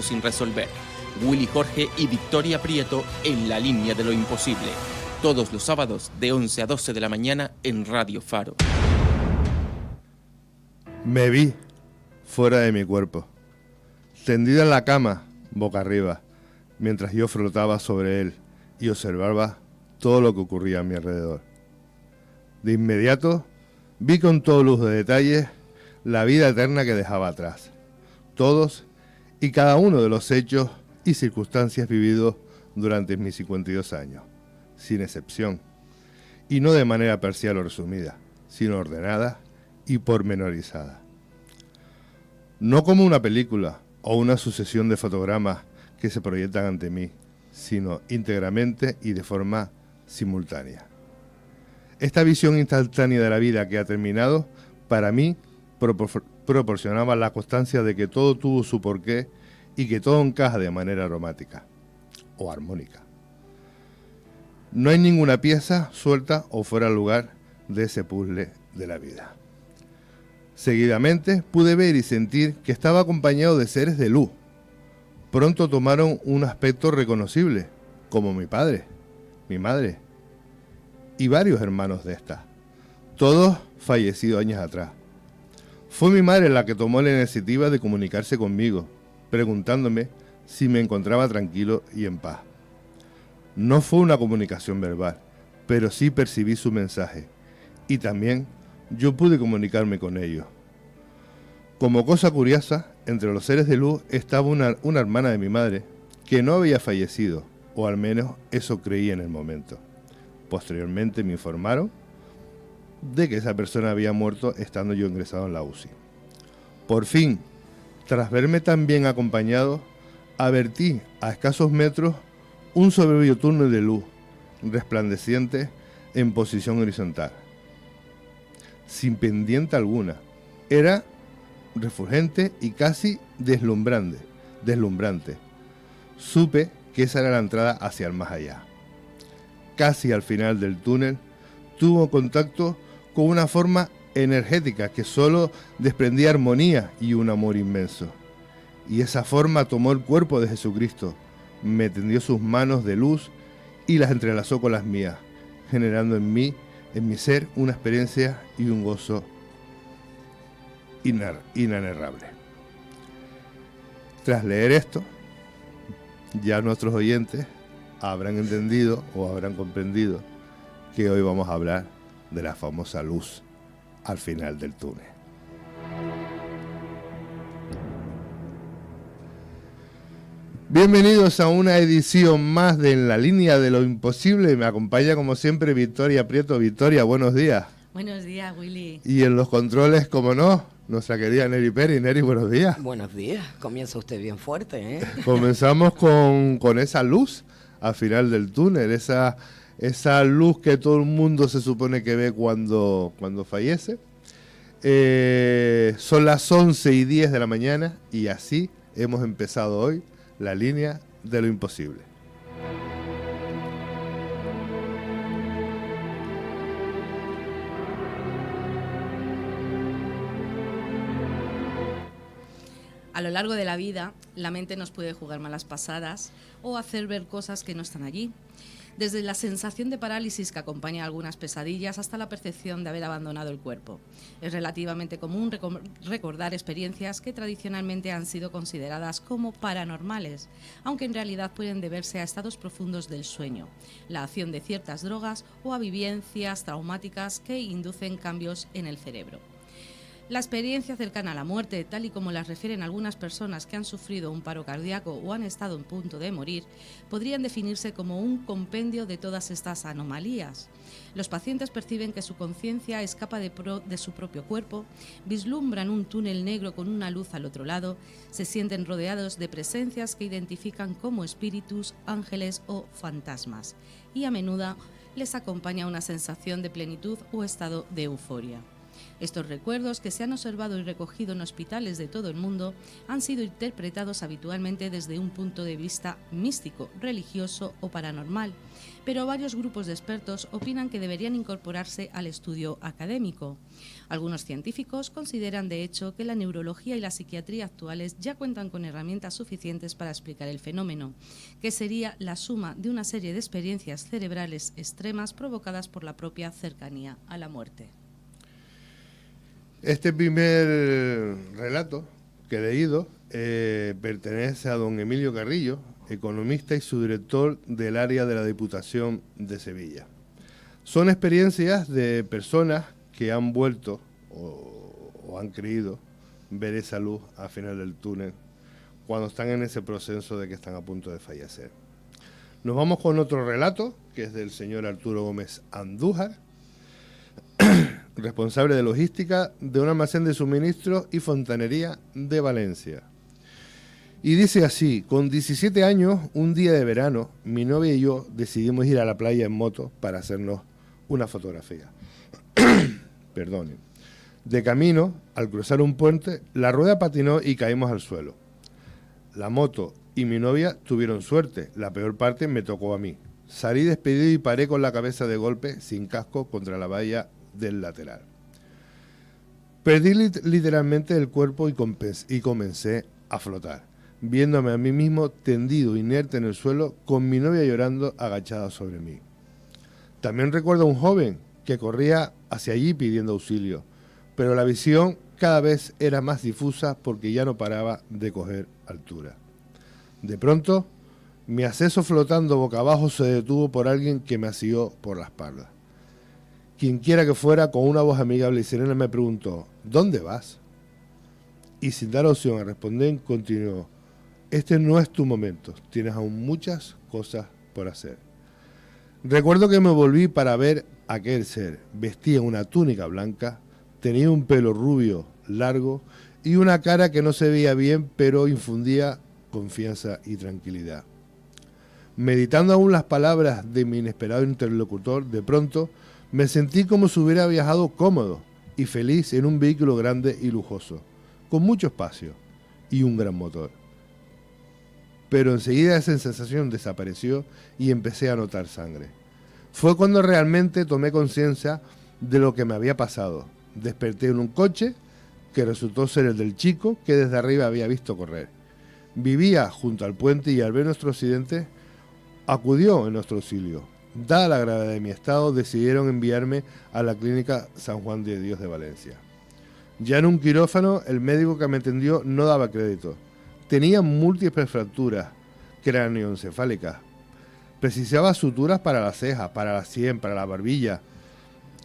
sin resolver. Willy Jorge y Victoria Prieto en La Línea de lo Imposible. Todos los sábados de 11 a 12 de la mañana en Radio Faro. Me vi fuera de mi cuerpo, tendido en la cama, boca arriba, mientras yo flotaba sobre él y observaba todo lo que ocurría a mi alrededor. De inmediato vi con todo lujo de detalles la vida eterna que dejaba atrás. Todos y cada uno de los hechos y circunstancias vividos durante mis 52 años, sin excepción, y no de manera parcial o resumida, sino ordenada y pormenorizada. No como una película o una sucesión de fotogramas que se proyectan ante mí, sino íntegramente y de forma simultánea. Esta visión instantánea de la vida que ha terminado, para mí, proporcionaba la constancia de que todo tuvo su porqué y que todo encaja de manera aromática o armónica. No hay ninguna pieza suelta o fuera de lugar de ese puzzle de la vida. Seguidamente pude ver y sentir que estaba acompañado de seres de luz. Pronto tomaron un aspecto reconocible, como mi padre, mi madre y varios hermanos de esta, todos fallecidos años atrás. Fue mi madre la que tomó la iniciativa de comunicarse conmigo, preguntándome si me encontraba tranquilo y en paz. No fue una comunicación verbal, pero sí percibí su mensaje, y también yo pude comunicarme con ellos. Como cosa curiosa, entre los seres de luz estaba una hermana de mi madre que no había fallecido, o al menos eso creía en el momento. Posteriormente me informaron de que esa persona había muerto estando yo ingresado en la UCI. Por fin, tras verme tan bien acompañado, advertí a escasos metros un soberbio túnel de luz resplandeciente en posición horizontal, sin pendiente alguna. Era refulgente y casi deslumbrante. Supe que esa era la entrada hacia el más allá. Casi al final del túnel tuvo contacto con una forma energética que solo desprendía armonía y un amor inmenso. Y esa forma tomó el cuerpo de Jesucristo, me tendió sus manos de luz y las entrelazó con las mías, generando en mi ser, una experiencia y un gozo inanarrable. Tras leer esto, ya nuestros oyentes habrán entendido o habrán comprendido que hoy vamos a hablar de la famosa luz al final del túnel. Bienvenidos a una edición más de En la Línea de lo Imposible. Me acompaña como siempre Victoria Prieto. Victoria, buenos días. Buenos días, Willy. Y en los controles, como no, nuestra querida Neri Peri. Neri, buenos días. Buenos días. Comienza usted bien fuerte, ¿eh? Comenzamos con esa luz al final del túnel, esa luz que todo el mundo se supone que ve cuando fallece. Son las 11:10 de la mañana y así hemos empezado hoy la línea de lo imposible. A lo largo de la vida, la mente nos puede jugar malas pasadas o hacer ver cosas que no están allí. Desde la sensación de parálisis que acompaña a algunas pesadillas hasta la percepción de haber abandonado el cuerpo. Es relativamente común recordar experiencias que tradicionalmente han sido consideradas como paranormales, aunque en realidad pueden deberse a estados profundos del sueño, la acción de ciertas drogas o a vivencias traumáticas que inducen cambios en el cerebro. La experiencia cercana a la muerte, tal y como las refieren algunas personas que han sufrido un paro cardíaco o han estado en punto de morir, podrían definirse como un compendio de todas estas anomalías. Los pacientes perciben que su conciencia escapa de su propio cuerpo, vislumbran un túnel negro con una luz al otro lado, se sienten rodeados de presencias que identifican como espíritus, ángeles o fantasmas, y a menudo les acompaña una sensación de plenitud o estado de euforia. Estos recuerdos, que se han observado y recogido en hospitales de todo el mundo, han sido interpretados habitualmente desde un punto de vista místico, religioso o paranormal, pero varios grupos de expertos opinan que deberían incorporarse al estudio académico. Algunos científicos consideran, de hecho, que la neurología y la psiquiatría actuales ya cuentan con herramientas suficientes para explicar el fenómeno, que sería la suma de una serie de experiencias cerebrales extremas provocadas por la propia cercanía a la muerte. Este primer relato que he leído pertenece a don Emilio Carrillo, economista y subdirector del área de la Diputación de Sevilla. Son experiencias de personas que han vuelto o han creído ver esa luz al final del túnel cuando están en ese proceso de que están a punto de fallecer. Nos vamos con otro relato, que es del señor Arturo Gómez Andújar, responsable de logística de un almacén de suministros y fontanería de Valencia. Y dice así: con 17 años, un día de verano, mi novia y yo decidimos ir a la playa en moto para hacernos una fotografía. Perdonen. De camino, al cruzar un puente, la rueda patinó y caímos al suelo. La moto y mi novia tuvieron suerte, la peor parte me tocó a mí. Salí despedido y paré con la cabeza de golpe, sin casco, contra la valla del lateral. Perdí literalmente el cuerpo y comencé a flotar, viéndome a mí mismo tendido, inerte en el suelo, con mi novia llorando agachada sobre mí. También recuerdo a un joven que corría hacia allí pidiendo auxilio, pero la visión cada vez era más difusa porque ya no paraba de coger altura. De pronto, mi ascenso flotando boca abajo se detuvo por alguien que me asió por la espalda. Quienquiera que fuera, con una voz amigable y serena me preguntó: ¿dónde vas? Y sin dar opción a responder, continuó: este no es tu momento, tienes aún muchas cosas por hacer. Recuerdo que me volví para ver a aquel ser. Vestía una túnica blanca, tenía un pelo rubio largo y una cara que no se veía bien, pero infundía confianza y tranquilidad. Meditando aún las palabras de mi inesperado interlocutor, de pronto me sentí como si hubiera viajado cómodo y feliz en un vehículo grande y lujoso, con mucho espacio y un gran motor. Pero enseguida esa sensación desapareció y empecé a notar sangre. Fue cuando realmente tomé conciencia de lo que me había pasado. Desperté en un coche que resultó ser el del chico que desde arriba había visto correr. Vivía junto al puente y al ver nuestro accidente acudió en nuestro auxilio. Dada la gravedad de mi estado, decidieron enviarme a la clínica San Juan de Dios de Valencia. Ya en un quirófano, el médico que me atendió no daba crédito. Tenía múltiples fracturas cráneoencefálicas. Precisaba suturas para las cejas, para la sien, para la barbilla,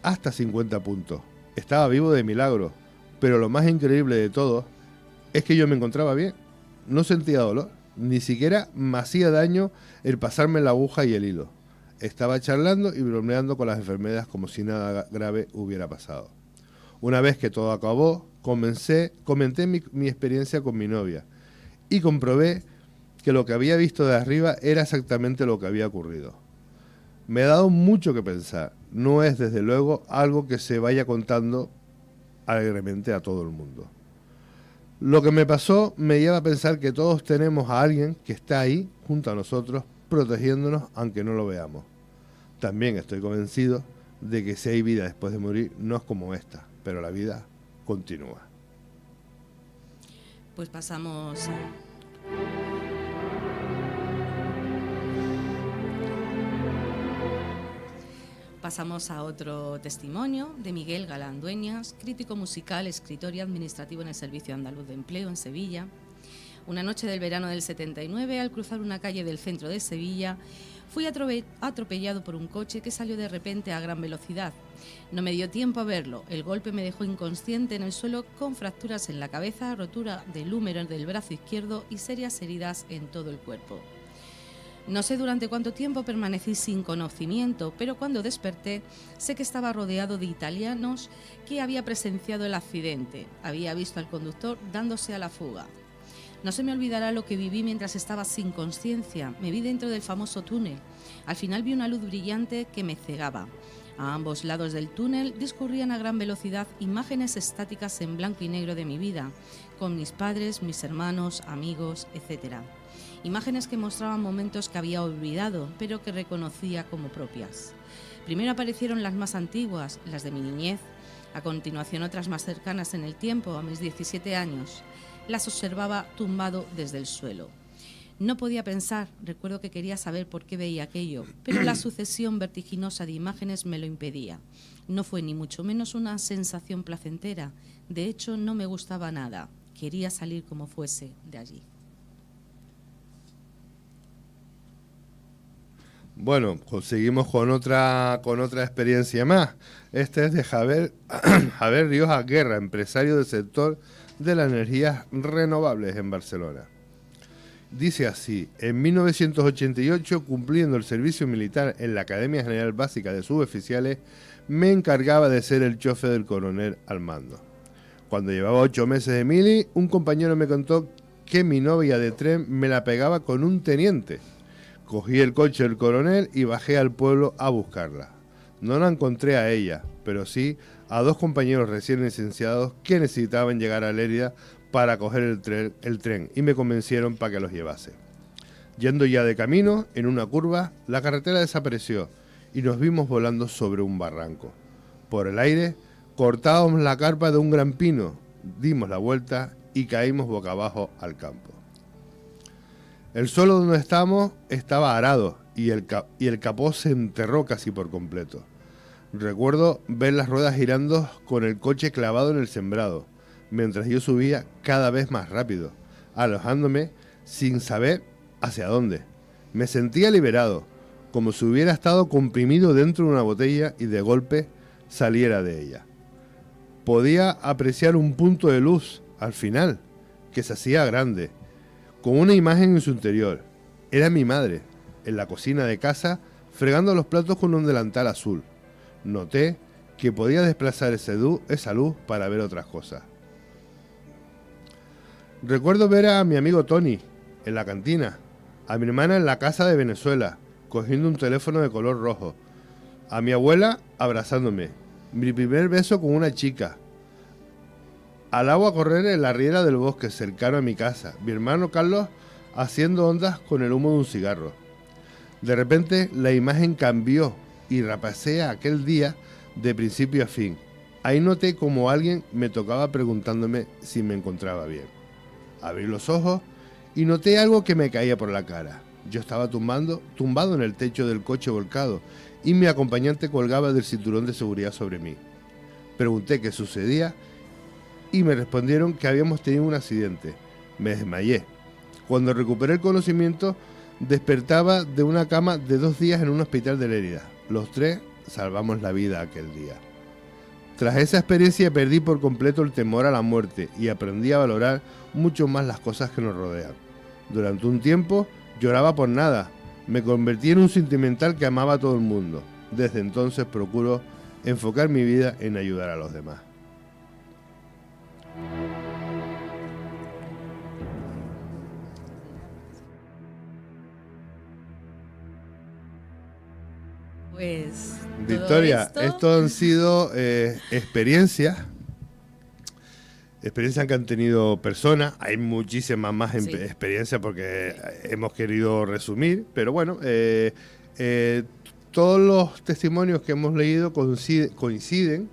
hasta 50 puntos. Estaba vivo de milagro, pero lo más increíble de todo es que yo me encontraba bien. No sentía dolor, ni siquiera me hacía daño el pasarme la aguja y el hilo. Estaba charlando y bromeando con las enfermeras como si nada grave hubiera pasado. Una vez que todo acabó, comenté mi experiencia con mi novia y comprobé que lo que había visto de arriba era exactamente lo que había ocurrido. Me ha dado mucho que pensar. No es, desde luego, algo que se vaya contando alegremente a todo el mundo. Lo que me pasó me lleva a pensar que todos tenemos a alguien que está ahí, junto a nosotros, protegiéndonos aunque no lo veamos. También estoy convencido de que si hay vida después de morir, no es como esta, pero la vida continúa. Pues pasamos a otro testimonio de Miguel Galán Dueñas, crítico musical, escritor y administrativo en el Servicio Andaluz de Empleo en Sevilla. Una noche del verano del 79, al cruzar una calle del centro de Sevilla, fui atropellado por un coche que salió de repente a gran velocidad. No me dio tiempo a verlo. El golpe me dejó inconsciente en el suelo con fracturas en la cabeza, rotura del húmero del brazo izquierdo y serias heridas en todo el cuerpo. No sé durante cuánto tiempo permanecí sin conocimiento, pero cuando desperté sé que estaba rodeado de italianos que había presenciado el accidente. Había visto al conductor dándose a la fuga. No se me olvidará lo que viví mientras estaba sin conciencia. Me vi dentro del famoso túnel. Al final vi una luz brillante que me cegaba. A ambos lados del túnel discurrían a gran velocidad imágenes estáticas en blanco y negro de mi vida, con mis padres, mis hermanos, amigos, etc. Imágenes que mostraban momentos que había olvidado, pero que reconocía como propias. Primero aparecieron las más antiguas, las de mi niñez, a continuación otras más cercanas en el tiempo, a mis 17 años. Las observaba tumbado desde el suelo. No podía pensar, recuerdo que quería saber por qué veía aquello, pero la sucesión vertiginosa de imágenes me lo impedía. No fue ni mucho menos una sensación placentera, de hecho no me gustaba nada, quería salir como fuese de allí. Bueno, seguimos con otra experiencia más. Este es de Javier Rioja Guerra, empresario del sector de las energías renovables en Barcelona. Dice así: en 1988, cumpliendo el servicio militar en la Academia General Básica de Suboficiales, me encargaba de ser el chofer del coronel al mando. Cuando llevaba 8 meses de mili, un compañero me contó que mi novia de tren me la pegaba con un teniente. Cogí el coche del coronel y bajé al pueblo a buscarla. No la encontré a ella, pero sí a 2 compañeros recién licenciados que necesitaban llegar a Lérida para coger el tren y me convencieron para que los llevase. Yendo ya de camino, en una curva, la carretera desapareció y nos vimos volando sobre un barranco. Por el aire, cortábamos la carpa de un gran pino, dimos la vuelta y caímos boca abajo al campo. El suelo donde estábamos estaba arado y el capó se enterró casi por completo. Recuerdo ver las ruedas girando con el coche clavado en el sembrado, mientras yo subía cada vez más rápido, alojándome sin saber hacia dónde. Me sentía liberado, como si hubiera estado comprimido dentro de una botella y de golpe saliera de ella. Podía apreciar un punto de luz al final, que se hacía grande, con una imagen en su interior. Era mi madre, en la cocina de casa, fregando los platos con un delantal azul. Noté que podía desplazar esa luz para ver otras cosas. Recuerdo ver a mi amigo Tony en la cantina, a mi hermana en la casa de Venezuela, cogiendo un teléfono de color rojo, a mi abuela abrazándome, mi primer beso con una chica, al agua correr en la riera del bosque cercano a mi casa, mi hermano Carlos haciendo ondas con el humo de un cigarro. De repente la imagen cambió y repasé aquel día de principio a fin. Ahí noté como alguien me tocaba preguntándome si me encontraba bien. Abrí los ojos y noté algo que me caía por la cara. Yo estaba tumbado en el techo del coche volcado y mi acompañante colgaba del cinturón de seguridad sobre mí. Pregunté qué sucedía y me respondieron que habíamos tenido un accidente. Me desmayé. Cuando recuperé el conocimiento, despertaba de una cama de 2 días en un hospital de Lérida. Los 3 salvamos la vida aquel día. Tras esa experiencia perdí por completo el temor a la muerte y aprendí a valorar mucho más las cosas que nos rodean. Durante un tiempo lloraba por nada, me convertí en un sentimental que amaba a todo el mundo. Desde entonces procuro enfocar mi vida en ayudar a los demás. Pues, Victoria, esto han sido experiencias que han tenido personas. Hay muchísimas más experiencias porque hemos querido resumir, pero bueno, todos los testimonios que hemos leído coinciden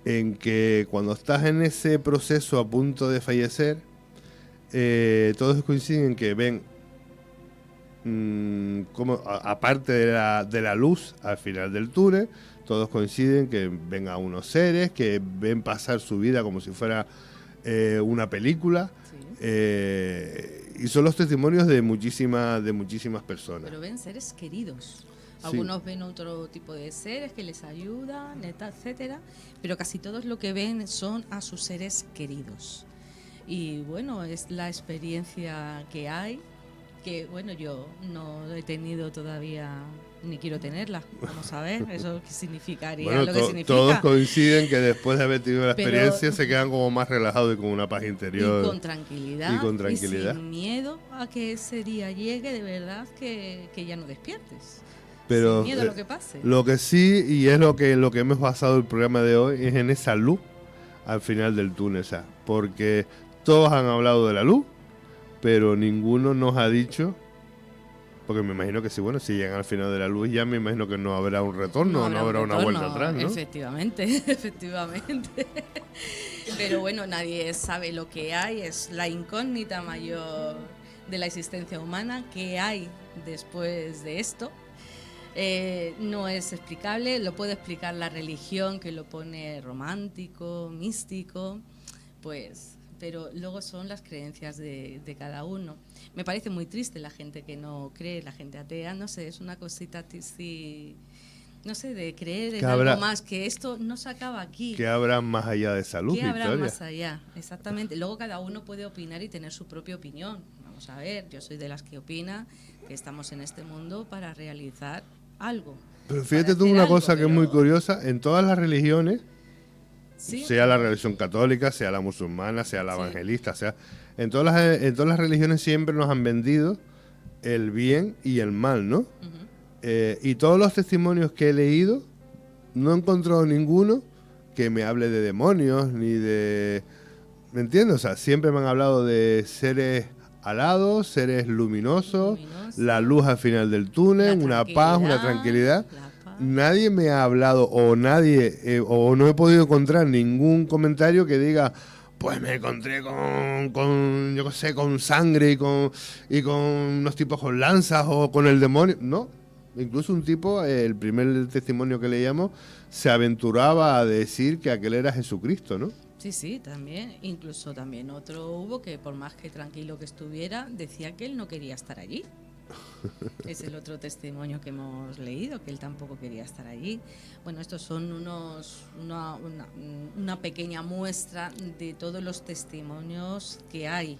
en que cuando estás en ese proceso a punto de fallecer, todos coinciden en que ven como aparte de la luz al final del túnel, todos coinciden que ven a unos seres que ven pasar su vida como si fuera una película, y son los testimonios de muchísimas personas. Pero ven seres queridos. Algunos ven otro tipo de seres que les ayudan, etcétera, pero casi todos lo que ven son a sus seres queridos. Y bueno, es la experiencia que hay, que bueno, yo no he tenido todavía ni quiero tenerla. Vamos a ver, eso qué significaría, bueno, lo que significa. Todos coinciden que después de haber tenido la experiencia se quedan como más relajados y con una paz interior. Y con tranquilidad. Y sin miedo a que ese día llegue de verdad que ya no despiertes. Pero sin miedo a lo que pase. lo que sí, y es lo que hemos basado el programa de hoy, es en esa luz al final del túnel, o sea, porque todos han hablado de la luz, pero ninguno nos ha dicho, porque me imagino que si llegan al final de la luz ya me imagino que no habrá un retorno, no habrá una vuelta atrás, ¿no? Efectivamente, efectivamente. Pero bueno, nadie sabe lo que hay, es la incógnita mayor de la existencia humana, qué hay después de esto. No es explicable, lo puede explicar la religión, que lo pone romántico, místico, pues, pero luego son las creencias de cada uno. Me parece muy triste la gente que no cree, la gente atea, no sé, es una cosita sí, no sé, de creer en algo más, que esto no se acaba aquí. ¿Qué habrá más allá de salud, Victoria? ¿Qué habrá más allá? Exactamente. Luego cada uno puede opinar y tener su propia opinión. Vamos a ver, yo soy de las que opina que estamos en este mundo para realizar algo. Pero fíjate tú una cosa que es muy curiosa, en todas las religiones, ¿sí? Sea la religión católica, sea la musulmana, sea la evangelista, sea en todas las religiones siempre nos han vendido el bien y el mal, ¿no? Y todos los testimonios que he leído, no he encontrado ninguno que me hable de demonios, ni de... ¿Me entiendes? O sea, siempre me han hablado de seres alados, seres luminosos, la luz al final del túnel, una paz, una tranquilidad. Nadie me ha hablado o no he podido encontrar ningún comentario que diga, pues me encontré con yo qué sé, con sangre y con unos tipos con lanzas o con el demonio. No, incluso un tipo, el primer testimonio que leíamos, se aventuraba a decir que aquel era Jesucristo, ¿no? Sí, también. Incluso también otro hubo que por más que tranquilo que estuviera, decía que él no quería estar allí. Es el otro testimonio que hemos leído, que él tampoco quería estar allí. Bueno, estos son una pequeña muestra de todos los testimonios que hay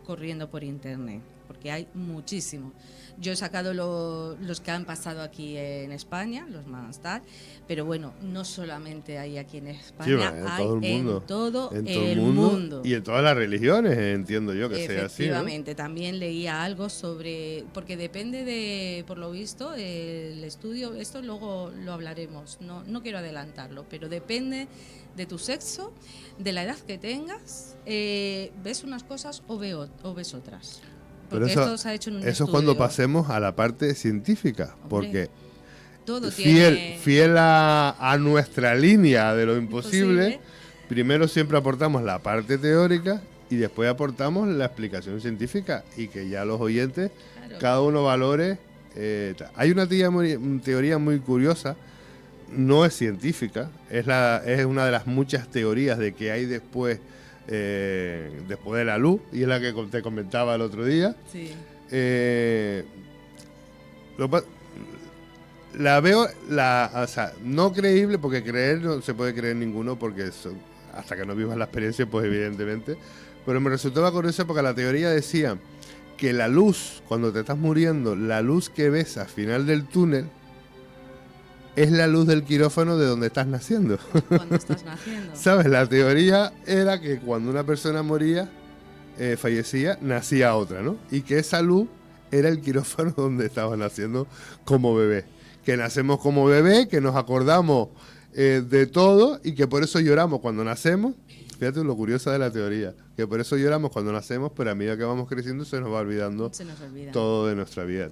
corriendo por internet, porque hay muchísimos. Yo he sacado los que han pasado aquí en España, los más tal, pero bueno, no solamente hay aquí en España, hay en todo el mundo. Y en todas las religiones, entiendo yo que sea así, ¿no? Efectivamente, también leía algo sobre, porque depende de, por lo visto, el estudio, esto luego lo hablaremos, no quiero adelantarlo, pero depende de tu sexo, de la edad que tengas, ves unas cosas o ves otras. Pero eso es cuando pasemos a la parte científica, porque todo fiel a nuestra línea de lo imposible, primero siempre aportamos la parte teórica y después aportamos la explicación científica y que ya los oyentes, cada uno valore. Hay una teoría muy curiosa, no es científica, es una de las muchas teorías de que hay después de la luz, y es la que te comentaba el otro día. Sí. La veo, o sea, no creíble, porque creer no se puede creer ninguno, porque hasta que no vivas la experiencia, pues evidentemente. Pero me resultaba curioso porque la teoría decía que la luz, cuando te estás muriendo, la luz que ves al final del túnel es la luz del quirófano de donde estás naciendo. Cuando estás naciendo. ¿Sabes? La teoría era que cuando una persona moría, fallecía, nacía otra, ¿no? Y que esa luz era el quirófano donde estabas naciendo como bebé. Que nacemos como bebé, que nos acordamos de todo y que por eso lloramos cuando nacemos. Fíjate lo curiosa de la teoría, que por eso lloramos cuando nacemos, pero a medida que vamos creciendo se nos va olvidando todo de nuestra vida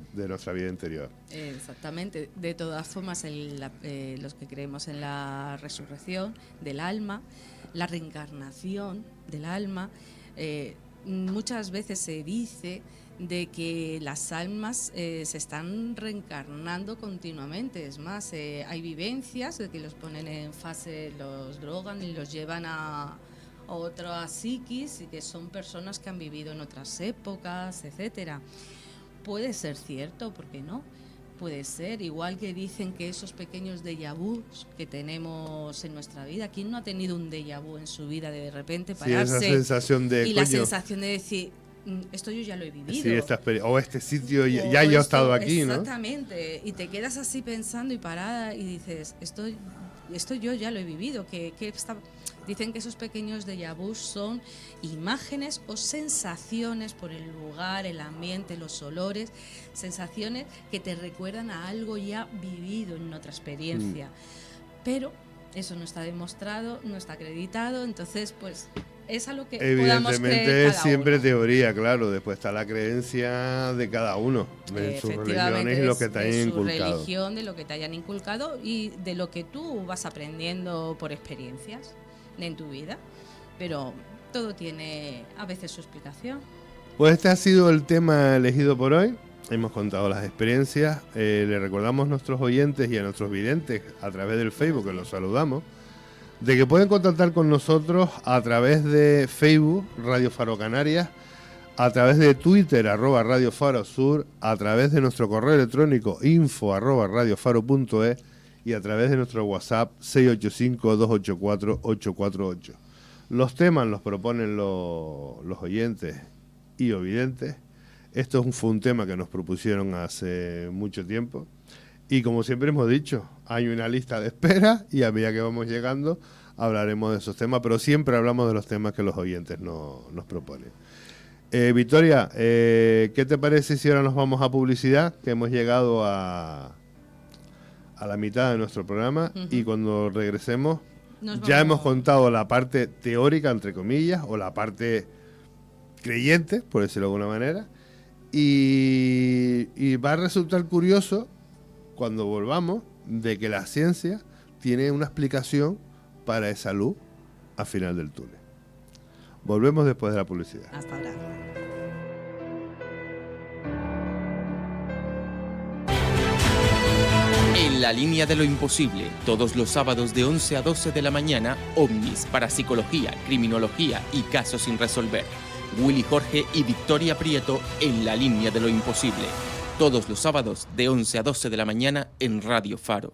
interior. Exactamente. De todas formas, los que creemos en la resurrección del alma, la reencarnación del alma, muchas veces se dice de que las almas se están reencarnando continuamente. Es más, hay vivencias de que los ponen en fase, los drogan y los llevan a otra psiquis, y que son personas que han vivido en otras épocas, etcétera. Puede ser cierto, ¿por qué no? Puede ser, igual que dicen que esos pequeños déjà vus que tenemos en nuestra vida, ¿quién no ha tenido un déjà vu en su vida de repente pararse? Sí, esa sensación de, la sensación de decir, esto yo ya lo he vivido. Sí, o este sitio ya yo he estado aquí, ¿no? Exactamente, y te quedas así pensando y parada y dices, esto yo ya lo he vivido, Dicen que esos pequeños déjà vus son imágenes o sensaciones por el lugar, el ambiente, los olores, sensaciones que te recuerdan a algo ya vivido en otra experiencia. Pero eso no está demostrado, no está acreditado, entonces pues es a lo que podamos creer Evidentemente es cada siempre uno. teoría, claro. Después está la creencia de cada uno, de sus religiones y lo que te hayan de su inculcado. religión, de lo que te hayan inculcado y de lo que tú vas aprendiendo por experiencias en tu vida. Pero todo tiene a veces su explicación. Pues este ha sido el tema elegido por hoy. Hemos contado las experiencias. Le recordamos a nuestros oyentes y a nuestros videntes a través del Facebook, que los saludamos, de que pueden contactar con nosotros a través de Facebook, Radio Faro Canarias, a través de Twitter, @Radio Faro Sur, a través de nuestro correo electrónico info@radiofaro.es y a través de nuestro WhatsApp 685-284-848. Los temas los proponen los oyentes y ovidentes. Esto fue un tema que nos propusieron hace mucho tiempo. Y como siempre hemos dicho, hay una lista de espera y a medida que vamos llegando hablaremos de esos temas, pero siempre hablamos de los temas que los oyentes nos proponen. Victoria, ¿qué te parece si ahora nos vamos a publicidad? Que hemos llegado a la mitad de nuestro programa y cuando regresemos ya hemos contado la parte teórica, entre comillas, o la parte creyente, por decirlo de alguna manera, y va a resultar curioso cuando volvamos de que la ciencia tiene una explicación para esa luz al final del túnel. Volvemos después de la publicidad. Hasta ahora. En la línea de lo imposible, todos los sábados de 11 a 12 de la mañana, ovnis, parapsicología, criminología y casos sin resolver. Willy Jorge y Victoria Prieto en la línea de lo imposible. Todos los sábados de 11 a 12 de la mañana en Radio Faro.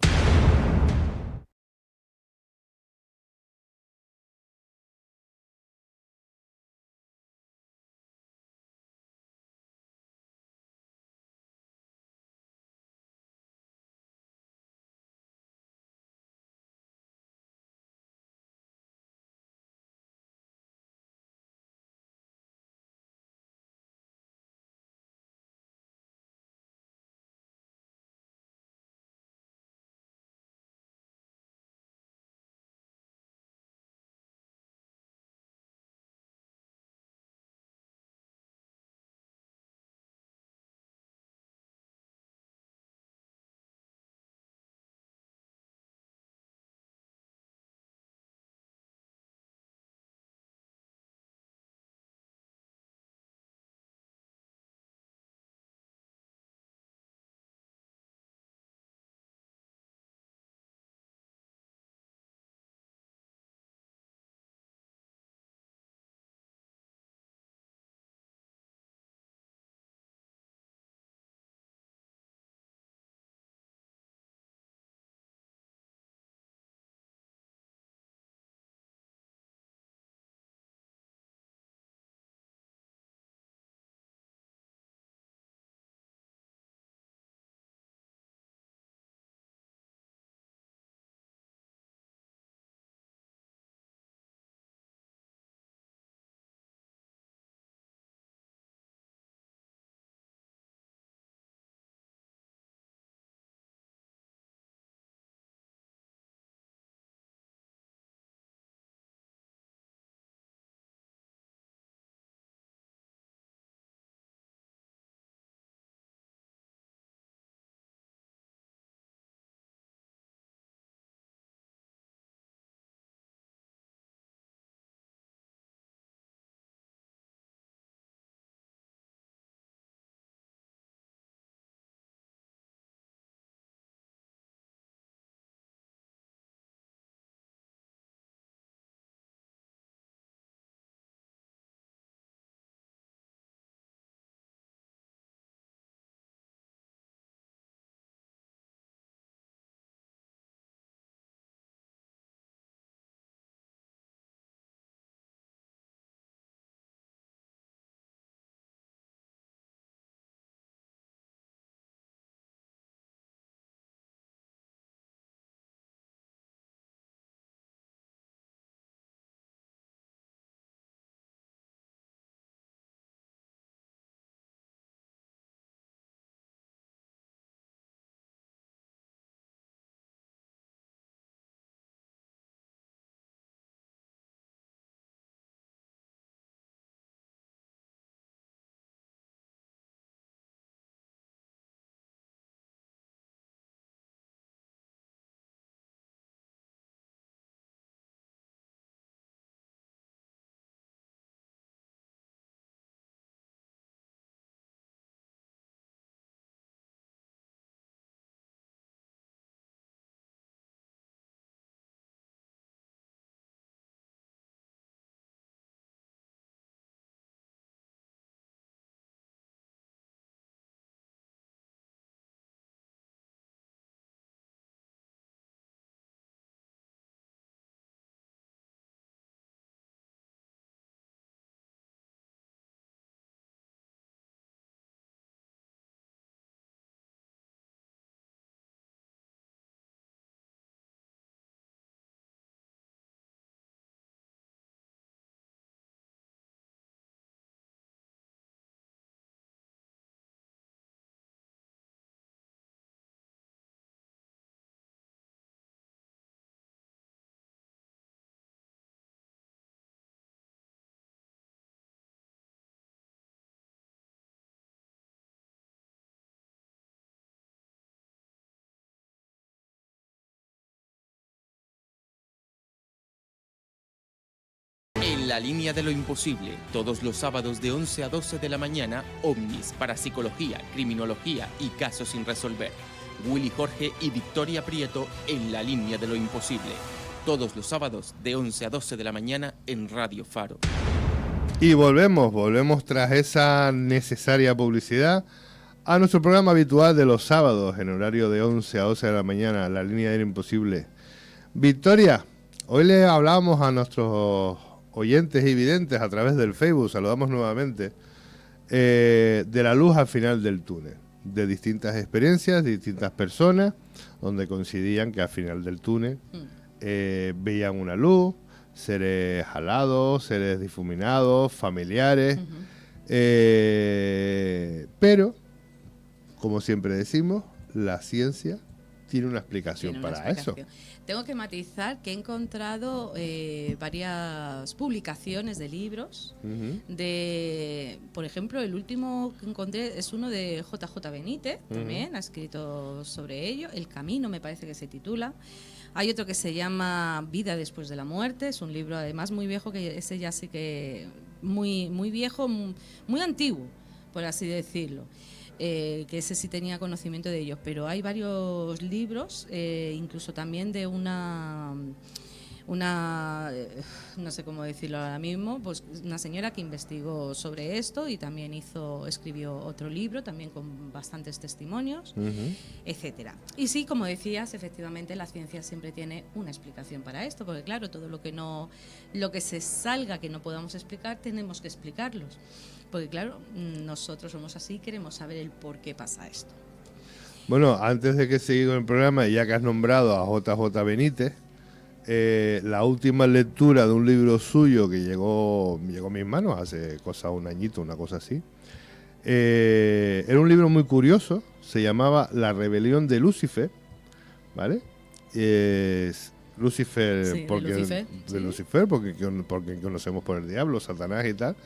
En la línea de lo imposible, todos los sábados de 11 a 12 de la mañana, ovnis, parapsicología, criminología y casos sin resolver. Willy Jorge y Victoria Prieto en la línea de lo imposible. Todos los sábados de 11 a 12 de la mañana en Radio Faro. Y volvemos tras esa necesaria publicidad a nuestro programa habitual de los sábados en horario de 11 a 12 de la mañana, la línea de lo imposible. Victoria, hoy le hablamos a nuestros oyentes y videntes a través del Facebook, saludamos nuevamente, de la luz al final del túnel, de distintas experiencias, de distintas personas, donde coincidían que al final del túnel veían una luz, seres alados, seres difuminados, familiares, pero, como siempre decimos, la ciencia tiene una explicación para eso. Tengo que matizar que he encontrado varias publicaciones de libros. Por ejemplo, el último que encontré es uno de JJ Benítez, también ha escrito sobre ello. El Camino, me parece que se titula. Hay otro que se llama Vida después de la muerte. Es un libro además muy viejo, que ese ya sí que muy viejo, muy antiguo, por así decirlo. Que ese sí tenía conocimiento de ellos, pero hay varios libros, incluso también de una no sé cómo decirlo ahora mismo, pues una señora que investigó sobre esto y también escribió otro libro también con bastantes testimonios, etcétera. Y sí, como decías, efectivamente la ciencia siempre tiene una explicación para esto, porque claro, todo lo que se salga que no podamos explicar, tenemos que explicarlos. Porque claro, nosotros somos así, queremos saber el por qué pasa esto. Bueno, antes de que siga con el programa, ya que has nombrado a JJ Benítez, la última lectura de un libro suyo que llegó a mis manos hace un añito, una cosa así, era un libro muy curioso, se llamaba La rebelión de Lucifer, ¿vale? Lucifer, sí, de Lucifer, porque conocemos por el diablo, Satanás y tal,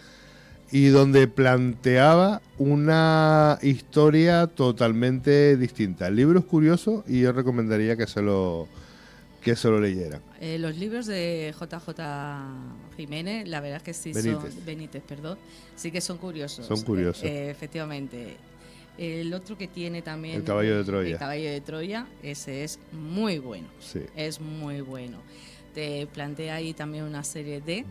y donde planteaba una historia totalmente distinta. El libro es curioso y yo recomendaría que se lo leyeran. Los libros de JJ Jiménez, la verdad es que sí Benítez, perdón, sí que son curiosos. Son curiosos. Efectivamente. El otro que tiene también... El Caballo de Troya. El Caballo de Troya, ese es muy bueno. Sí. Es muy bueno. Te plantea ahí también una serie de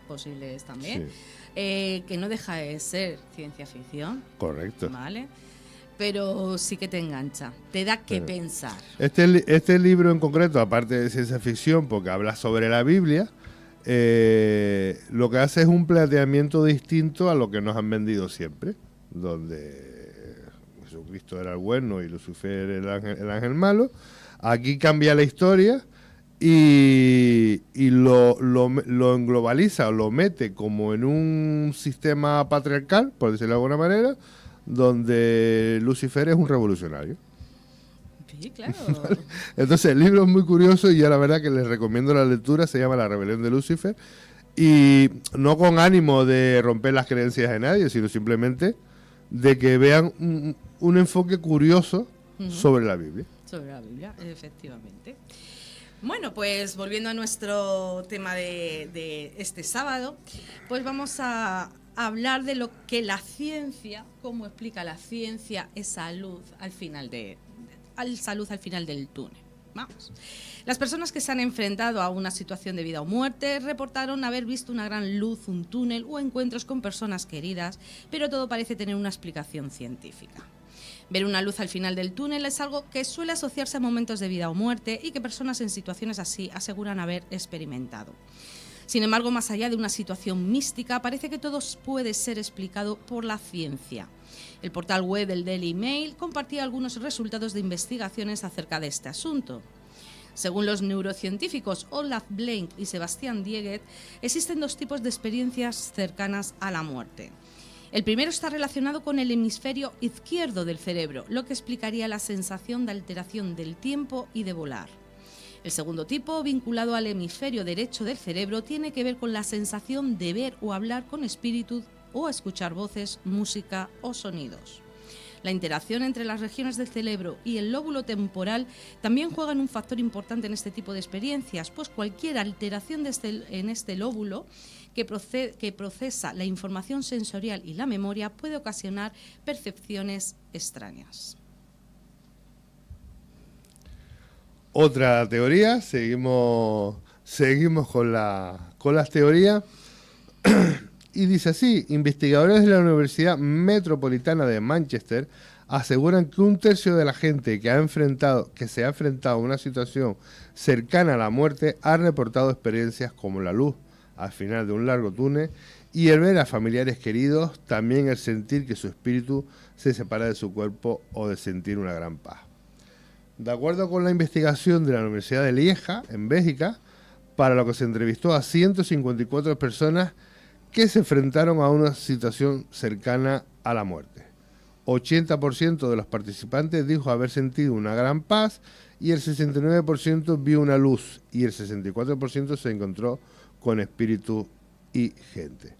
posibles también, que no deja de ser ciencia ficción. Correcto. ¿Vale? Pero sí que te engancha, te da que pensar. Este libro en concreto, aparte de ciencia ficción, porque habla sobre la Biblia, lo que hace es un planteamiento distinto a lo que nos han vendido siempre, donde Jesucristo era el bueno y Lucifer el ángel malo. Aquí cambia la historia y lo englobaliza, lo mete como en un sistema patriarcal, por decirlo de alguna manera, donde Lucifer es un revolucionario. Sí, claro. ¿Vale? Entonces el libro es muy curioso y yo la verdad que les recomiendo la lectura, se llama La rebelión de Lucifer, y no con ánimo de romper las creencias de nadie, sino simplemente de que vean un enfoque curioso sobre la Biblia. Sobre la Biblia, efectivamente. Bueno, pues volviendo a nuestro tema de este sábado, pues vamos a hablar de lo que la ciencia, cómo explica la ciencia esa luz al final al final del túnel. Vamos. Las personas que se han enfrentado a una situación de vida o muerte reportaron haber visto una gran luz, un túnel o encuentros con personas queridas, pero todo parece tener una explicación científica. Ver una luz al final del túnel es algo que suele asociarse a momentos de vida o muerte y que personas en situaciones así aseguran haber experimentado. Sin embargo, más allá de una situación mística, parece que todo puede ser explicado por la ciencia. El portal web del Daily Mail compartía algunos resultados de investigaciones acerca de este asunto. Según los neurocientíficos Olaf Blank y Sebastián Dieget, existen dos tipos de experiencias cercanas a la muerte. El primero está relacionado con el hemisferio izquierdo del cerebro, lo que explicaría la sensación de alteración del tiempo y de volar. El segundo tipo, vinculado al hemisferio derecho del cerebro, tiene que ver con la sensación de ver o hablar con espíritus o escuchar voces, música o sonidos. La interacción entre las regiones del cerebro y el lóbulo temporal también juegan un factor importante en este tipo de experiencias, pues cualquier alteración en este lóbulo que procesa la información sensorial y la memoria puede ocasionar percepciones extrañas. Otra teoría, seguimos con las teorías. Y dice así: investigadores de la Universidad Metropolitana de Manchester aseguran que 1/3 de la gente que se ha enfrentado a una situación cercana a la muerte ha reportado experiencias como la luz al final de un largo túnel y el ver a familiares queridos, también el sentir que su espíritu se separa de su cuerpo o de sentir una gran paz. De acuerdo con la investigación de la Universidad de Lieja, en Bélgica, para lo que se entrevistó a 154 personas que se enfrentaron a una situación cercana a la muerte. 80% de los participantes dijo haber sentido una gran paz y el 69% vio una luz y el 64% se encontró con espíritus y gente.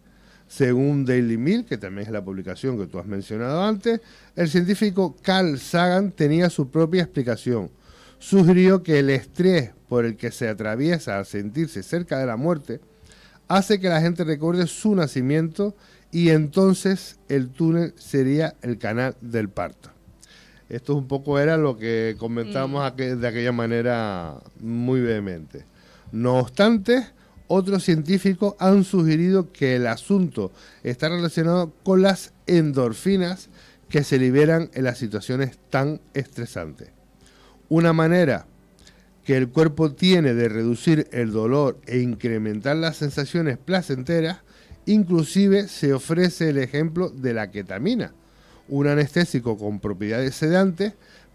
Según Daily Mail, que también es la publicación que tú has mencionado antes, el científico Carl Sagan tenía su propia explicación. Sugirió que el estrés por el que se atraviesa al sentirse cerca de la muerte hace que la gente recuerde su nacimiento y entonces el túnel sería el canal del parto. Esto un poco era lo que comentábamos de aquella manera muy vehemente. No obstante, otros científicos han sugerido que el asunto está relacionado con las endorfinas que se liberan en las situaciones tan estresantes. Una manera que el cuerpo tiene de reducir el dolor e incrementar las sensaciones placenteras, inclusive se ofrece el ejemplo de la ketamina, un anestésico con propiedades sedantes,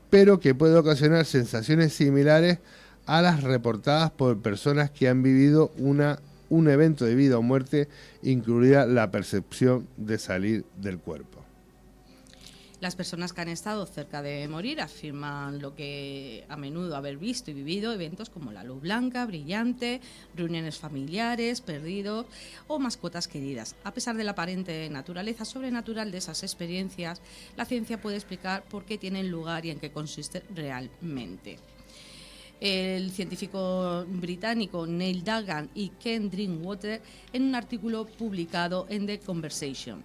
pero que puede ocasionar sensaciones similares a las reportadas por personas que han vivido un evento de vida o muerte, incluida la percepción de salir del cuerpo. Las personas que han estado cerca de morir afirman lo que a menudo haber visto y vivido eventos como la luz blanca, brillante, reuniones familiares, perdidos o mascotas queridas. A pesar de la aparente naturaleza sobrenatural de esas experiencias, la ciencia puede explicar por qué tienen lugar y en qué consiste realmente. El científico británico Neil Duggan y Ken Drinkwater en un artículo publicado en The Conversation.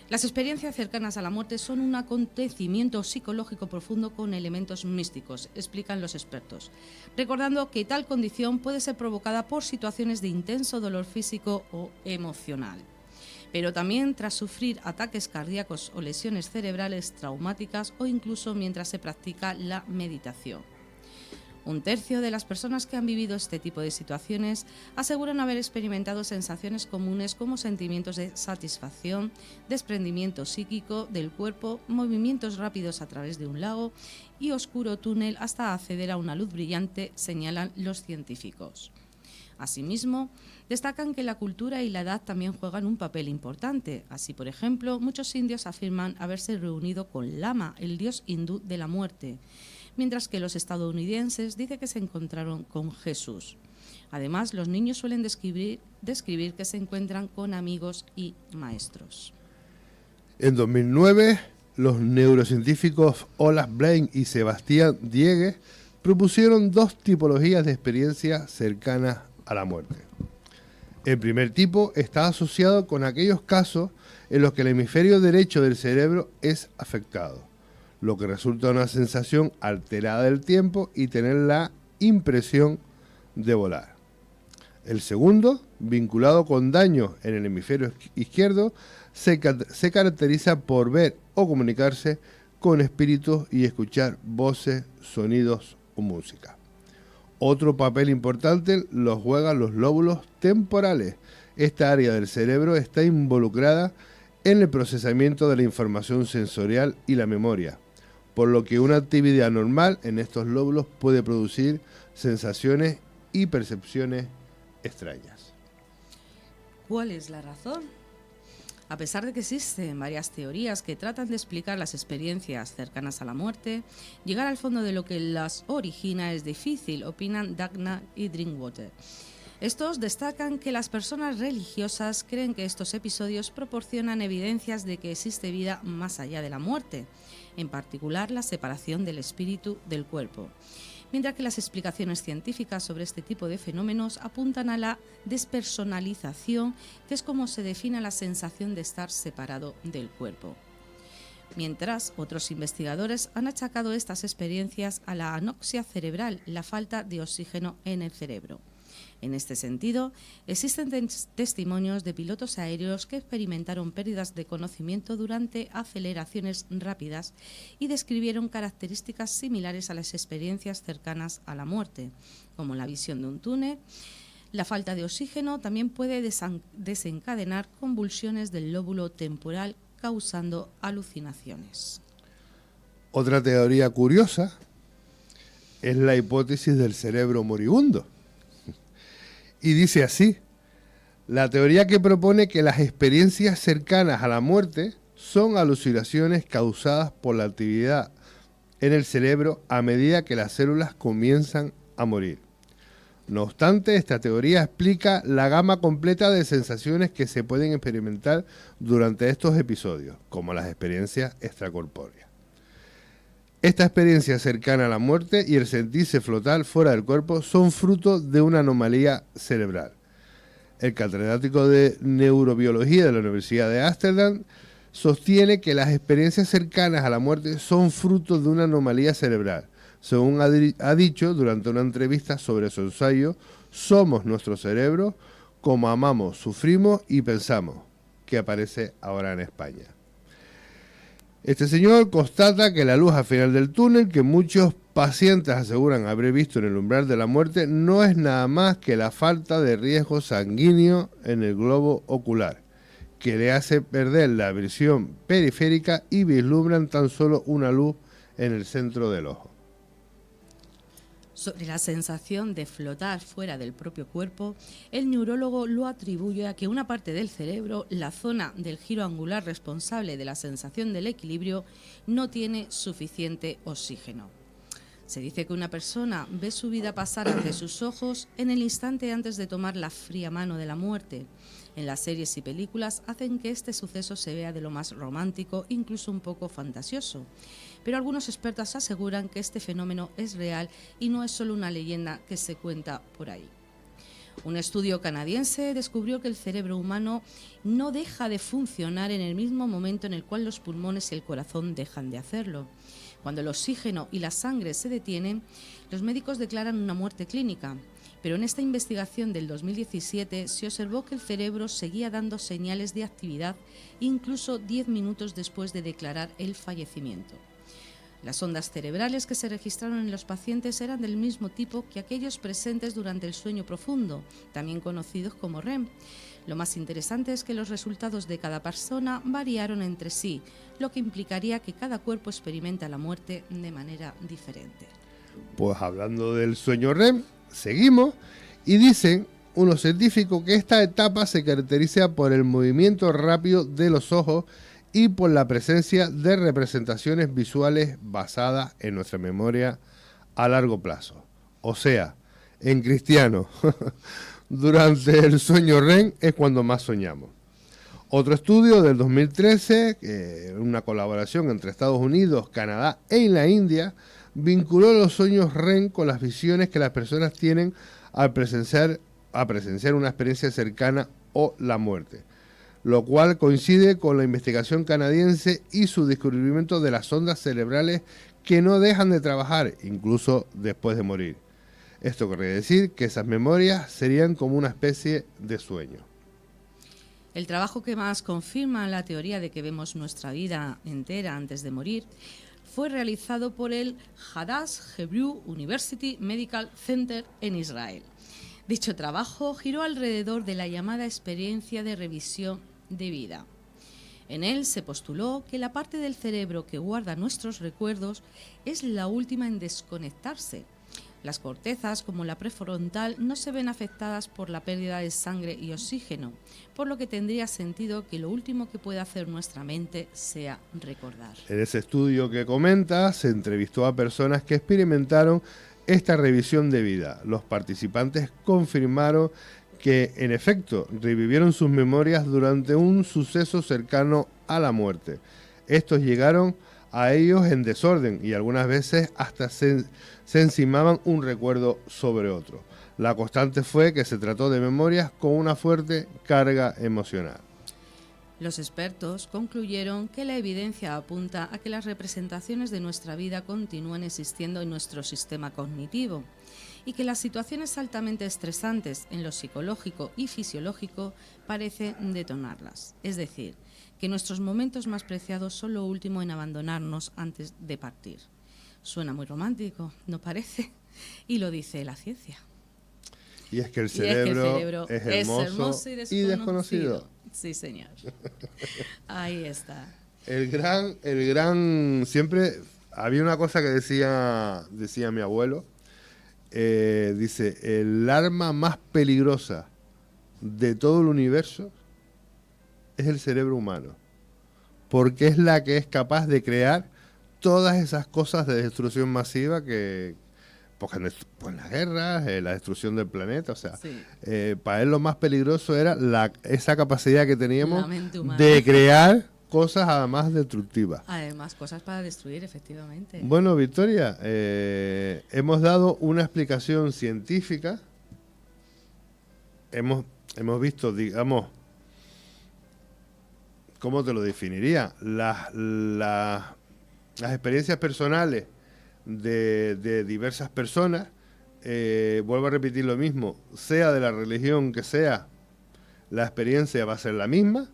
Las experiencias cercanas a la muerte son un acontecimiento psicológico profundo con elementos místicos, explican los expertos, recordando que tal condición puede ser provocada por situaciones de intenso dolor físico o emocional, pero también tras sufrir ataques cardíacos o lesiones cerebrales traumáticas o incluso mientras se practica la meditación. 1/3 de las personas que han vivido este tipo de situaciones aseguran haber experimentado sensaciones comunes como sentimientos de satisfacción, desprendimiento psíquico del cuerpo, movimientos rápidos a través de un lago y oscuro túnel hasta acceder a una luz brillante, señalan los científicos. Asimismo, destacan que la cultura y la edad también juegan un papel importante. Así, por ejemplo, muchos indios afirman haberse reunido con Lama, el dios hindú de la muerte, mientras que los estadounidenses dicen que se encontraron con Jesús. Además, los niños suelen describir que se encuentran con amigos y maestros. En 2009, los neurocientíficos Olaf Blaine y Sebastián Diegues propusieron 2 tipologías de experiencias cercanas a la muerte. El primer tipo está asociado con aquellos casos en los que el hemisferio derecho del cerebro es afectado, lo que resulta una sensación alterada del tiempo y tener la impresión de volar. El segundo, vinculado con daños en el hemisferio izquierdo, se caracteriza por ver o comunicarse con espíritus y escuchar voces, sonidos o música. Otro papel importante lo juegan los lóbulos temporales. Esta área del cerebro está involucrada en el procesamiento de la información sensorial y la memoria, por lo que una actividad normal en estos lóbulos puede producir sensaciones y percepciones extrañas. ¿Cuál es la razón? A pesar de que existen varias teorías que tratan de explicar las experiencias cercanas a la muerte, llegar al fondo de lo que las origina es difícil, opinan Duggan y Drinkwater. Estos destacan que las personas religiosas creen que estos episodios proporcionan evidencias de que existe vida más allá de la muerte. en particular la separación del espíritu del cuerpo. Mientras que las explicaciones científicas sobre este tipo de fenómenos apuntan a la despersonalización, que es como se define la sensación de estar separado del cuerpo. Mientras, otros investigadores han achacado estas experiencias a la anoxia cerebral, la falta de oxígeno en el cerebro. En este sentido, existen testimonios de pilotos aéreos que experimentaron pérdidas de conocimiento durante aceleraciones rápidas y describieron características similares a las experiencias cercanas a la muerte, como la visión de un túnel. La falta de oxígeno también puede desencadenar convulsiones del lóbulo temporal, causando alucinaciones. Otra teoría curiosa es la hipótesis del cerebro moribundo. Y dice así: la teoría que propone que las experiencias cercanas a la muerte son alucinaciones causadas por la actividad en el cerebro a medida que las células comienzan a morir. No obstante, esta teoría explica la gama completa de sensaciones que se pueden experimentar durante estos episodios, como las experiencias extracorpóreas. Esta experiencia cercana a la muerte y el sentirse flotar fuera del cuerpo son fruto de una anomalía cerebral. El catedrático de neurobiología de la Universidad de Ámsterdam sostiene que las experiencias cercanas a la muerte son fruto de una anomalía cerebral. Según ha dicho durante una entrevista sobre su ensayo Somos nuestro cerebro, como amamos, sufrimos y pensamos, que aparece ahora en España. Este señor constata que la luz al final del túnel, que muchos pacientes aseguran haber visto en el umbral de la muerte, no es nada más que la falta de riesgo sanguíneo en el globo ocular, que le hace perder la visión periférica y vislumbran tan solo una luz en el centro del ojo. Sobre la sensación de flotar fuera del propio cuerpo, el neurólogo lo atribuye a que una parte del cerebro, la zona del giro angular responsable de la sensación del equilibrio, no tiene suficiente oxígeno. Se dice que una persona ve su vida pasar ante sus ojos en el instante antes de tomar la fría mano de la muerte. En las series y películas hacen que este suceso se vea de lo más romántico, incluso un poco fantasioso. Pero algunos expertos aseguran que este fenómeno es real y no es solo una leyenda que se cuenta por ahí. Un estudio canadiense descubrió que el cerebro humano no deja de funcionar en el mismo momento en el cual los pulmones y el corazón dejan de hacerlo. Cuando el oxígeno y la sangre se detienen, los médicos declaran una muerte clínica. Pero en esta investigación del 2017 se observó que el cerebro seguía dando señales de actividad incluso 10 minutos después de declarar el fallecimiento. Las ondas cerebrales que se registraron en los pacientes eran del mismo tipo que aquellos presentes durante el sueño profundo, también conocidos como REM. Lo más interesante es que los resultados de cada persona variaron entre sí, lo que implicaría que cada cuerpo experimenta la muerte de manera diferente. Pues hablando del sueño REM, seguimos y dicen unos científicos que esta etapa se caracteriza por el movimiento rápido de los ojos y por la presencia de representaciones visuales basadas en nuestra memoria a largo plazo. O sea, en cristiano, durante el sueño REM es cuando más soñamos. Otro estudio del 2013, una colaboración entre Estados Unidos, Canadá y la India, vinculó los sueños REM con las visiones que las personas tienen al presenciar una experiencia cercana o la muerte, lo cual coincide con la investigación canadiense y su descubrimiento de las ondas cerebrales que no dejan de trabajar incluso después de morir. Esto quiere decir que esas memorias serían como una especie de sueño. El trabajo que más confirma la teoría de que vemos nuestra vida entera antes de morir fue realizado por el Hadass Hebrew University Medical Center en Israel. Dicho trabajo giró alrededor de la llamada experiencia de revisión de vida. En él se postuló que la parte del cerebro que guarda nuestros recuerdos es la última en desconectarse. Las cortezas, como la prefrontal, no se ven afectadas por la pérdida de sangre y oxígeno, por lo que tendría sentido que lo último que puede hacer nuestra mente sea recordar. En ese estudio que comenta, se entrevistó a personas que experimentaron esta revisión de vida. Los participantes confirmaron que, en efecto, revivieron sus memorias durante un suceso cercano a la muerte. Estos llegaron a ellos en desorden y algunas veces hasta se encimaban un recuerdo sobre otro. La constante fue que se trató de memorias con una fuerte carga emocional. Los expertos concluyeron que la evidencia apunta a que las representaciones de nuestra vida continúan existiendo en nuestro sistema cognitivo y que las situaciones altamente estresantes en lo psicológico y fisiológico parecen detonarlas. Es decir, que nuestros momentos más preciados son lo último en abandonarnos antes de partir. Suena muy romántico, ¿no parece? Y lo dice la ciencia. Y es que el cerebro es hermoso y desconocido. Sí, señor. Ahí está. El gran, siempre había una cosa que decía mi abuelo, dice, el arma más peligrosa de todo el universo es el cerebro humano, porque es la que es capaz de crear todas esas cosas de destrucción masiva que, pues las guerras, la destrucción del planeta, o sea, Sí. Para él lo más peligroso era esa capacidad que teníamos La mente humana. de crear cosas además destructivas. Además, cosas para destruir, efectivamente. Bueno, Victoria, hemos dado una explicación científica, hemos visto, digamos, ¿cómo te lo definiría? Las experiencias personales de diversas personas, vuelvo a repetir lo mismo, sea de la religión que sea, la experiencia va a ser la misma.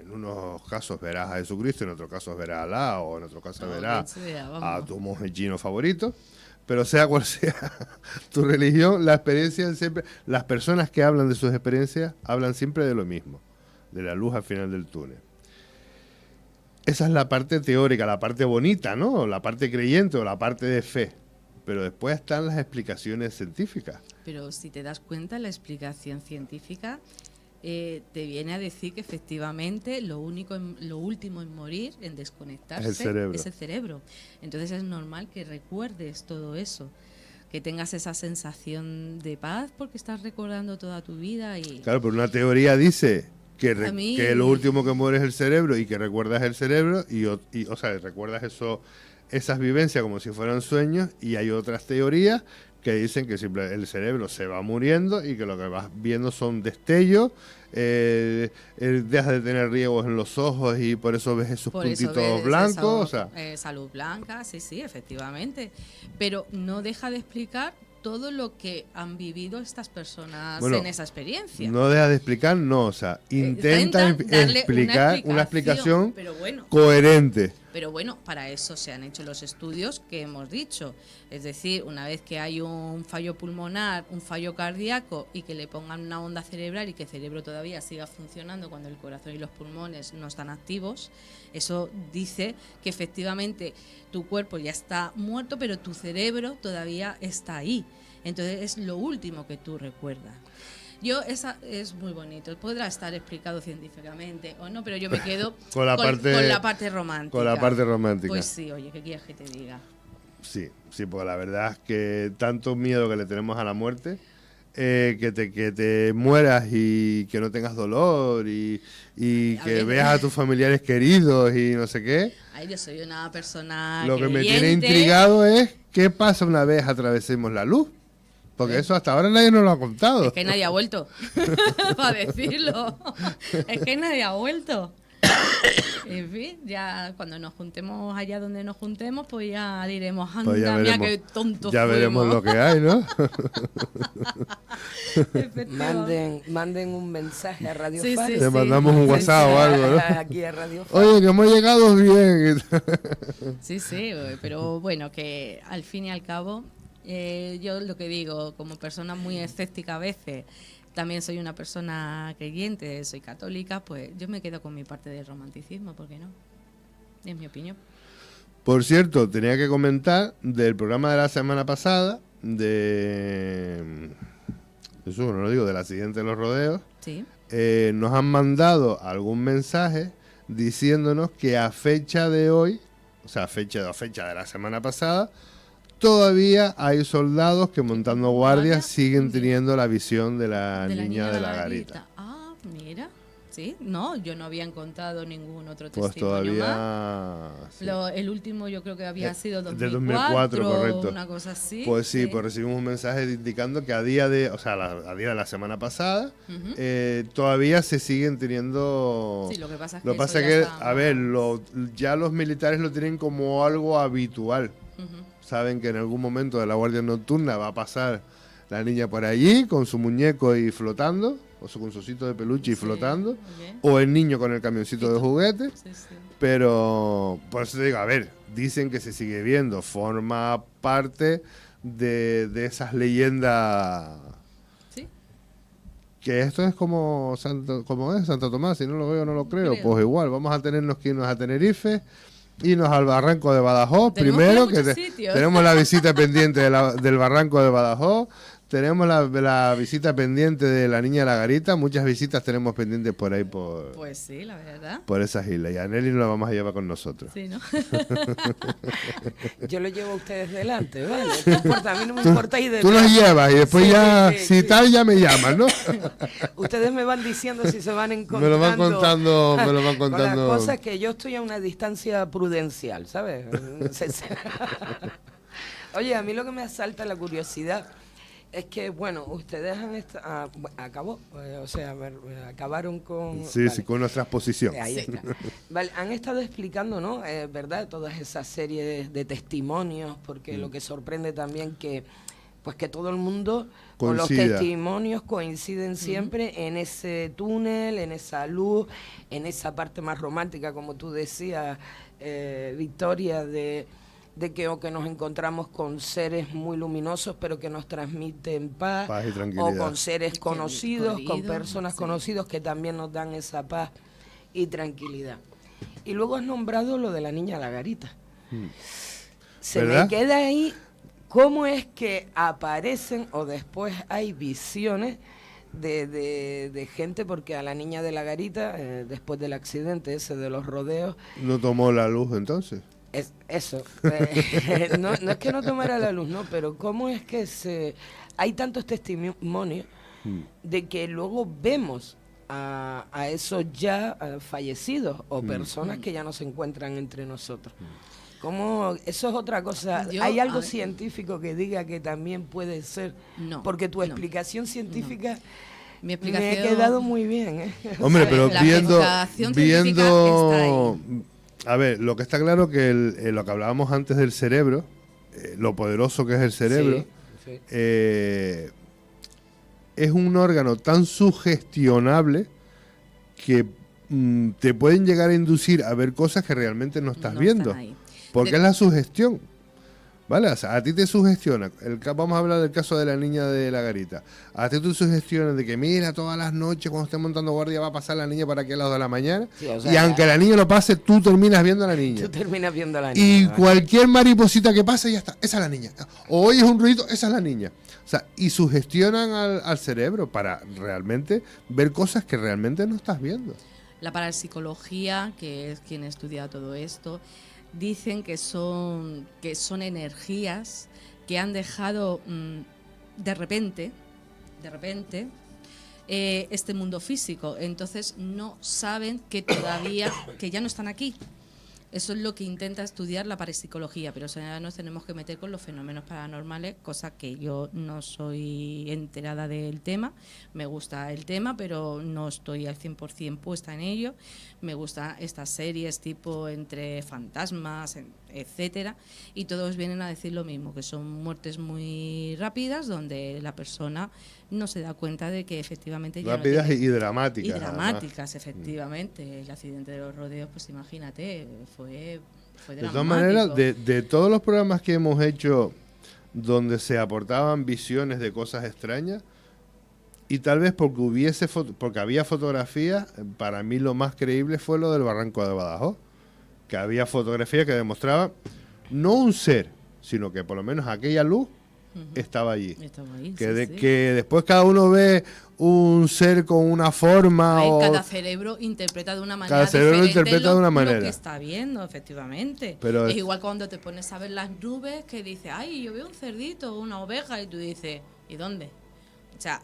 En unos casos verás a Jesucristo, en otros casos verás a Alá, o en otros casos verás a tu monje chino favorito. Pero sea cual sea tu religión, la experiencia siempre, las personas que hablan de sus experiencias hablan siempre de lo mismo, de la luz al final del túnel. Esa es la parte teórica, la parte bonita, ¿no? La parte creyente o la parte de fe. Pero después están las explicaciones científicas. Pero si te das cuenta, la explicación científica te viene a decir que efectivamente lo último en morir, en desconectarse, es el cerebro. Entonces es normal que recuerdes todo eso, que tengas esa sensación de paz porque estás recordando toda tu vida. Y claro, pero una teoría dice que lo último que muere es el cerebro y que recuerdas el cerebro y o sea, recuerdas esas vivencias como si fueran sueños, y hay otras teorías que dicen que siempre el cerebro se va muriendo y que lo que vas viendo son destellos, dejas de tener riegos en los ojos y por eso ves esos puntitos blancos. Esa luz blanca, sí, efectivamente. Pero no deja de explicar todo lo que han vivido estas personas en esa experiencia. No deja de explicar, no, o sea, intenta explicar una explicación pero bueno, coherente. Pero bueno, para eso se han hecho los estudios que hemos dicho. Es decir, una vez que hay un fallo pulmonar, un fallo cardíaco y que le pongan una onda cerebral y que el cerebro todavía siga funcionando cuando el corazón y los pulmones no están activos, eso dice que efectivamente tu cuerpo ya está muerto, pero tu cerebro todavía está ahí. Entonces es lo último que tú recuerdas. Esa es muy bonito. Podrá estar explicado científicamente o no, pero yo me quedo con la parte romántica. Con la parte romántica. Pues sí, oye, ¿qué quieres que te diga? Sí, porque la verdad es que tanto miedo que le tenemos a la muerte, que te mueras y que no tengas dolor y que veas a tus familiares queridos y no sé qué. Ay, yo soy una persona Lo que creyente. me tiene intrigado es qué pasa una vez atravesemos la luz. Porque eso hasta ahora nadie nos lo ha contado. Es que nadie ha vuelto para decirlo. Es que nadie ha vuelto. En fin, ya cuando nos juntemos allá donde nos juntemos, pues ya diremos, anda, Pues ya mira veremos, qué tontos ya veremos lo que hay, ¿no? Manden un mensaje a Radio Sí, Faro. sí, Le mandamos un WhatsApp o algo, ¿no? Aquí a Radio Faro. Oye, que hemos llegado bien. Sí, pero bueno, que al fin y al cabo, yo lo que digo, como persona muy escéptica a veces, también soy una persona creyente, soy católica, pues yo me quedo con mi parte del romanticismo, ¿por qué no? Es mi opinión. Por cierto, tenía que comentar del programa de la semana pasada, de la siguiente de los rodeos. Sí. Nos han mandado algún mensaje diciéndonos que a fecha de hoy, o sea, a fecha de la semana pasada, todavía hay soldados que montando guardias siguen teniendo la visión de la niña de la garita. Ah, mira. Sí, no, yo no había encontrado ningún otro Pues testimonio más. todavía... sí. El último yo creo que había sido De 2004, correcto. una cosa así. Pues sí, pues recibimos un mensaje indicando que a día de la semana pasada, todavía se siguen teniendo... Sí, lo que pasa es que, Lo que pasa eso es ya que, está a ver, más- ya los militares lo tienen como algo habitual. Saben que en algún momento de la guardia nocturna va a pasar la niña por allí con su muñeco y flotando, o con su osito de peluche y Sí, flotando, oye. o el niño con el camioncito de juguete. Sí, sí. Pero, por eso te digo, a ver, dicen que se sigue viendo, forma parte de esas leyendas. Sí. Que esto es como como es Santo Tomás, si no lo veo no lo creo. Creo. Pues igual, vamos a tenernos que irnos a Tenerife, irnos al barranco de Badajoz, Tenemos que ir a primero, muchos sitios. tenemos la visita pendiente del barranco de Badajoz, tenemos la visita pendiente de la Niña de la Garita, muchas visitas tenemos pendientes por ahí, Pues sí, la verdad. por esas islas, y a Nelly nos la vamos a llevar con nosotros. Sí, ¿no? Yo lo llevo a ustedes delante, ¿vale? No importa, a mí no me importa ir Tú detrás. los llevas y después Sí, ya, sí, si sí. tal, ya me llaman, ¿no? Ustedes me van diciendo si se van Me encontrando. lo van contando, me lo van Con las contando. cosas que yo estoy a una distancia prudencial, ¿sabes? Oye, a mí lo que me asalta la curiosidad es que, bueno, ustedes acabaron con... Sí, vale. sí, con nuestra exposición. Ahí está. Vale, han estado explicando, ¿no? ¿Verdad? Todas esas series de testimonios, porque lo que sorprende también que todo el mundo con los Coincida. testimonios coinciden siempre en ese túnel, en esa luz, en esa parte más romántica, como tú decías, Victoria, de que nos encontramos con seres muy luminosos, pero que nos transmiten paz Paz y tranquilidad. o con seres conocidos, con Colorido, personas sí. conocidos que también nos dan esa paz y tranquilidad. Y luego has nombrado lo de la niña la garita. Se ¿Verdad? me queda ahí cómo es que aparecen o después hay visiones de gente, porque a la niña de la garita, después del accidente ese de los rodeos, No tomó la luz entonces. eso, no es que no tomara la luz, no, pero cómo es que hay tantos testimonios de que luego vemos a esos ya fallecidos o personas que ya no se encuentran entre nosotros. ¿Cómo? Eso es otra cosa. ¿Hay algo científico que diga que también puede ser? No. Porque tu no. explicación científica Mi me explicación... ha quedado muy bien, ¿eh? Hombre, pero La viendo, explicación científica está a ver, lo que está claro que lo que hablábamos antes del cerebro, lo poderoso que es el cerebro, Sí. es un órgano tan sugestionable que te pueden llegar a inducir a ver cosas que realmente no estás No viendo. están ahí. Porque es la sugestión. ¿Vale? O sea, a ti te sugestiona. Vamos a hablar del caso de la niña de la garita. A ti te sugestionas de que, mira, todas las noches cuando estés montando guardia va a pasar la niña para aquel lado de la mañana. Sí, o sea, y aunque la niña lo pase, tú terminas viendo a la niña. Tú terminas viendo a la niña. Y ¿vale? cualquier mariposita que pase, ya está. Esa es la niña. O oyes un ruido, esa es la niña. O sea, y sugestionan al cerebro para realmente ver cosas que realmente no estás viendo. La parapsicología, que es quien estudia todo esto, dicen que son energías que han dejado de repente este mundo físico. Entonces no saben que ya no están aquí. Eso es lo que intenta estudiar la parapsicología, pero ya nos tenemos que meter con los fenómenos paranormales, cosa que yo no soy enterada del tema. Me gusta el tema, pero no estoy al 100% puesta en ello. Me gustan estas series tipo entre fantasmas, etcétera, y todos vienen a decir lo mismo, que son muertes muy rápidas, donde la persona no se da cuenta de que efectivamente ya Rápidas no tiene... y dramáticas. Y dramáticas, efectivamente. El accidente de los rodeos, pues imagínate, fue De dramático. todas maneras, de todos los programas que hemos hecho donde se aportaban visiones de cosas extrañas, y tal vez porque había fotografías, para mí lo más creíble fue lo del barranco de Badajoz, que había fotografías que demostraban no un ser, sino que por lo menos aquella luz estaba allí. Estaba ahí, Que, sí. que después cada uno ve un ser con una forma Ahí o... cada cerebro interpreta de una manera Cada cerebro diferente interpreta de una manera. lo que está viendo, efectivamente. Pero es igual cuando te pones a ver las nubes, que dices, ay, yo veo un cerdito, una oveja, y tú dices, ¿y dónde? O sea,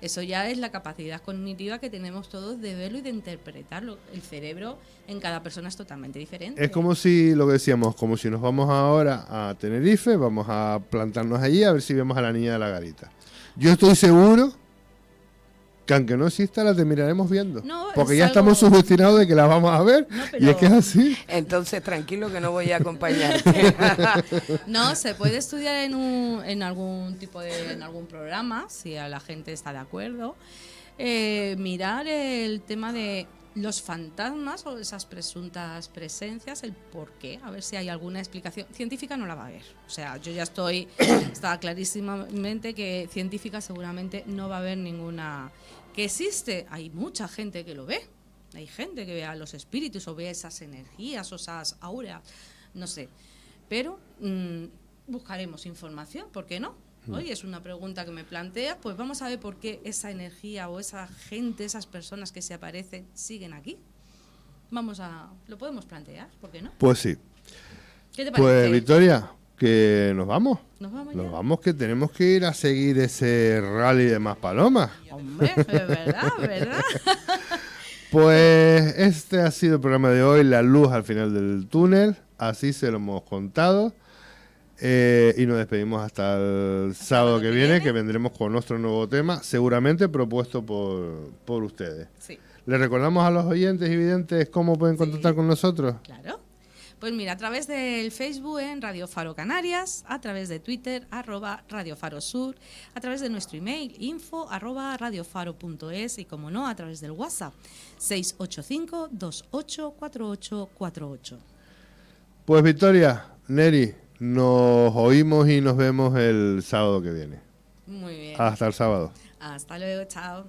Eso ya es la capacidad cognitiva que tenemos todos de verlo y de interpretarlo. El cerebro en cada persona es totalmente diferente. Es como si, lo que decíamos, como si nos vamos ahora a Tenerife, vamos a plantarnos allí a ver si vemos a la niña de la garita. Yo estoy seguro que aunque no exista, la terminaremos viendo. No, porque es ya algo- estamos sugestionados de que la vamos a ver. No, Y pero- es que es así. Entonces, tranquilo que no voy a acompañarte. No, se puede estudiar en algún en algún programa, si a la gente está de acuerdo. Mirar el tema de los fantasmas o esas presuntas presencias, el por qué, a ver si hay alguna explicación. Científica no la va a haber. O sea, yo ya está clarísimamente que científica seguramente no va a haber ninguna. Que existe, hay mucha gente que lo ve. Hay gente que ve a los espíritus o ve esas energías o esas auras, no sé. Pero buscaremos información, ¿por qué no? Oye, es una pregunta que me plantea, pues vamos a ver por qué esa energía o esa gente, esas personas que se aparecen, siguen aquí. Lo podemos plantear, ¿por qué no? Pues sí. ¿Qué te Pues parece? Victoria, que nos vamos. ¿Nos vamos Nos ya? vamos, que tenemos que ir a seguir ese rally de Maspalomas. Hombre, es verdad, ¿verdad? Pues este ha sido el programa de hoy, la luz al final del túnel, así se lo hemos contado. Y nos despedimos hasta el sábado que viene, que vendremos con nuestro nuevo tema, seguramente propuesto por ustedes. Sí, Les recordamos a los oyentes y videntes cómo pueden contactar con nosotros. claro. Pues mira, a través del Facebook en Radio Faro Canarias, a través de Twitter, @Radio Faro Sur, a través de nuestro email, info@radiofaro.es y, como no, a través del WhatsApp, 685-284848. Pues Victoria, Neri, nos oímos y nos vemos el sábado que viene. Muy bien. Hasta el sábado. Hasta luego, chao.